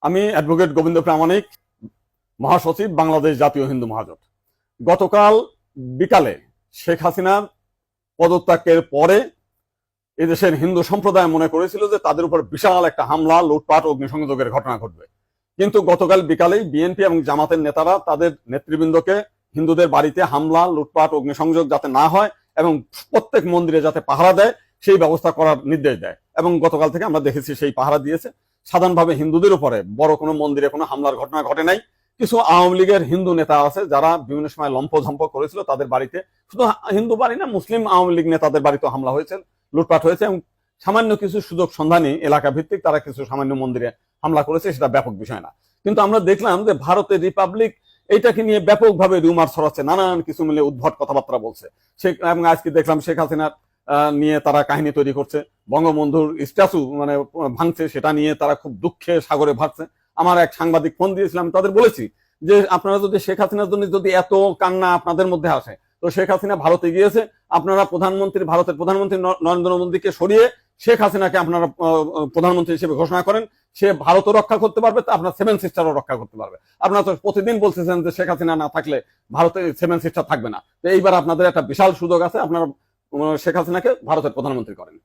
আমি অ্যাডভোকেট গোবিন্দ প্রামাণিক, মহাসচিব, বাংলাদেশ জাতীয় হিন্দু মহাজোট। গতকাল বিকালে শেখ হাসিনার পদত্যাগের পরে এদেশের হিন্দু সম্প্রদায় মনে করেছিল যে তাদের উপর বিশাল একটা হামলা, লুটপাট, অগ্নিসংযোগের ঘটনা ঘটবে। কিন্তু গতকাল বিকালেই বিএনপি এবং জামাতের নেতারা তাদের নেতৃবৃন্দকে হিন্দুদের বাড়িতে হামলা, লুটপাট, অগ্নিসংযোগ যাতে না হয় এবং প্রত্যেক মন্দিরে যাতে পাহারা দেয় সেই ব্যবস্থা করার নির্দেশ দেয়। এবং গতকাল থেকে আমরা দেখেছি সেই পাহারা দিয়েছে। সাধারণভাবে হিন্দুদের উপরে বড় কোনো মন্দিরে কোনো হামলার ঘটনা ঘটে নাই। কিছু আওয়ামী লীগের হিন্দু নেতা আছে যারা বিভিন্ন সময় লম্পঝম্প করেছিল, তাদের বাড়িতে, শুধু হিন্দু বাড়ি না, মুসলিম আওয়ামী লীগ নেতাদের বাড়িতে হামলা হয়েছে, লুটপাট হয়েছে এবং সামান্য কিছু সুযোগ সন্ধানী এলাকা ভিত্তিক তারা কিছু সামান্য মন্দিরে হামলা করেছে, সেটা ব্যাপক বিষয় না। কিন্তু আমরা দেখলাম যে ভারতের রিপাবলিক এইটাকে নিয়ে ব্যাপকভাবে রিউমার ছড়াচ্ছে, নানান কিছু মিলে উদ্ভট কথাবার্তা বলছে। এবং আজকে দেখলাম শেখ হাসিনার নিয়ে তারা কাহিনী তৈরি করছে, বঙ্গবন্ধুর স্ট্যাচু মানে ভাঙছে, সেটা নিয়ে তারা খুব দুঃখে সাগরে ভাসছে। আমার এক সাংবাদিক ফোন দিয়েছিলাম, তাদের বলেছি যে আপনারা যদি শেখ হাসিনার জন্য যদি এত কান্না আপনাদের মধ্যে আসে, তো শেখ হাসিনা ভারতে গিয়েছে, আপনারা ভারতের প্রধানমন্ত্রী নরেন্দ্র মোদীকে সরিয়ে শেখ হাসিনাকে আপনারা প্রধানমন্ত্রী হিসেবে ঘোষণা করেন, সে ভারতও রক্ষা করতে পারবে, আপনার সেভেন সিস্টারও রক্ষা করতে পারবে। আপনারা তো প্রতিদিন বলতেছেন যে শেখ হাসিনা না থাকলে ভারতে সেভেন সিস্টার থাকবে না। তো এইবার আপনাদের একটা বিশাল সুযোগ আছে, আপনারা শেখ হাসিনাকে ভারতের প্রধানমন্ত্রী করেন।